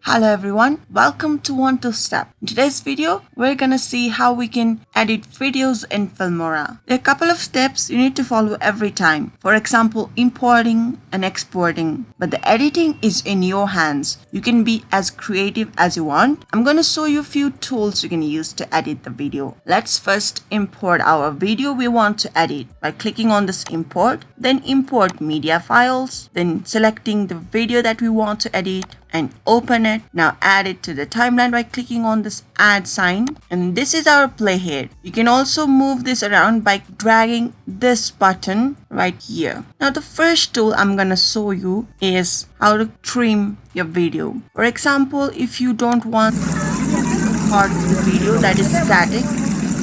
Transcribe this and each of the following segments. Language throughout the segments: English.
Hello everyone, welcome to One to Step. In today's video, we're gonna see how we can edit videos in Filmora. There are a couple of steps you need to follow every time. For example, importing and exporting. But the editing is in your hands. You can be as creative as you want. I'm gonna show you a few tools you can use to edit the video. Let's first import our video we want to edit by clicking on this import, then import media files, then selecting the video that we want to edit and open it. Now add it to the timeline by clicking on this add sign, and this is our playhead. You can also move this around by dragging this button right here. Now the first tool I'm gonna show you is how to trim your video. For example, if you don't want part of the video that is static,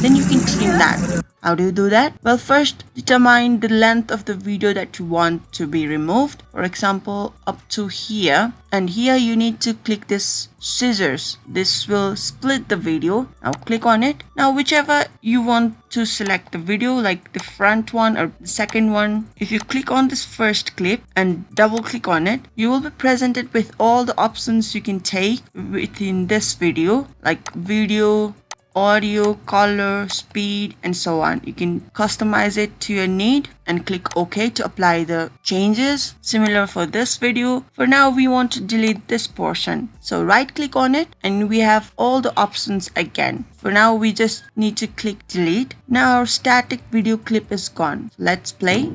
then you can trim that. How do you do that? Well, first determine the length of the video that you want to be removed. For example, up to here. And here you need to click this scissors. This will split the video. Now click on it. Now whichever you want to select the video, like the front one or the second one. If you click on this first clip and double click on it, you will be presented with all the options you can take within this video, like video, audio, color, speed, and so on. You can customize it to your need and click OK to apply the changes. Similar for this video. For now, we want to delete this portion. So right click on it and we have all the options again. For now, we just need to click delete. Now our static video clip is gone. Let's play.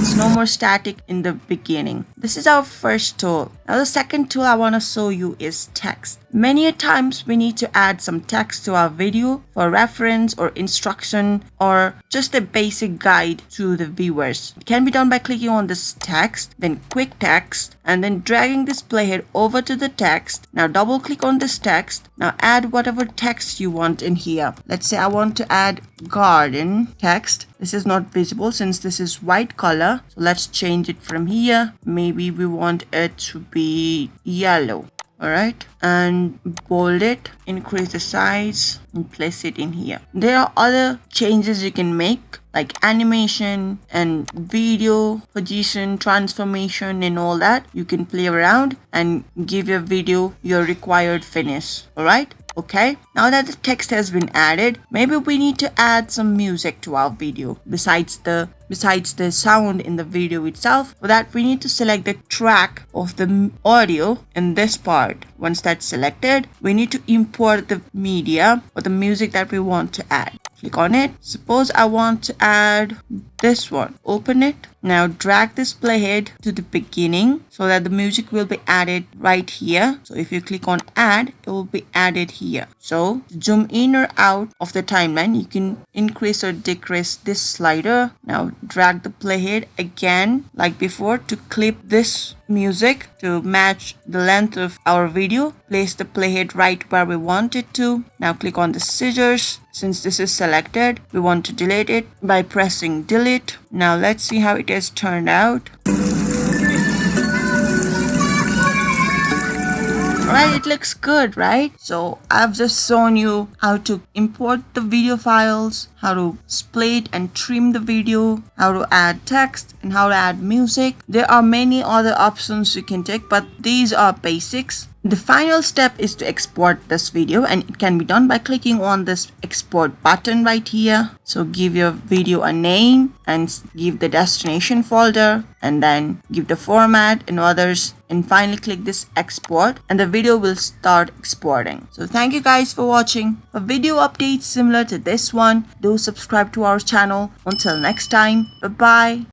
It's no more static in the beginning. This is our first tool. Now the second tool I want to show you is text. Many a times we need to add some text to our video for reference or instruction or just a basic guide to the viewers. It can be done by clicking on this text, then quick text, and then dragging this playhead over to the text. Now double click on this text. Now add whatever text you want in here. Let's say I want to add garden text. This is not visible since this is white color. So let's change it from here. Maybe we want it to be yellow. Alright, and bold it, increase the size, and place it in here. There are other changes you can make, like animation and video position, transformation, and all that. You can play around and give your video your required finish. Alright. Okay, now that the text has been added, maybe we need to add some music to our video besides the sound in the video itself. For that, we need to select the track of the audio in this part. Once that's selected, we need to import the media or the music that we want to add. Click on it. Suppose I want to add this one. Open it. Now drag this playhead to the beginning so that the music will be added right here. So if you click on add, it will be added here. So to zoom in or out of the timeline, you can increase or decrease this slider. Now drag the playhead again like before to clip this music to match the length of our video. Place the playhead right where we want it to. Now click on the scissors. Since this is selected, we want to delete it by pressing delete. Now let's see how it has turned out. Alright, it looks good, right? So I've just shown you how to import the video files, how to split and trim the video, how to add text, and how to add music. There are many other options you can take, but these are basics. The final step is to export this video, and it can be done by clicking on this export button right here. So give your video a name and give the destination folder, and then give the format and others, and finally click this export, and the video will start exporting. So thank you guys for watching. For video updates similar to this one, do subscribe to our channel. Until next time, bye bye.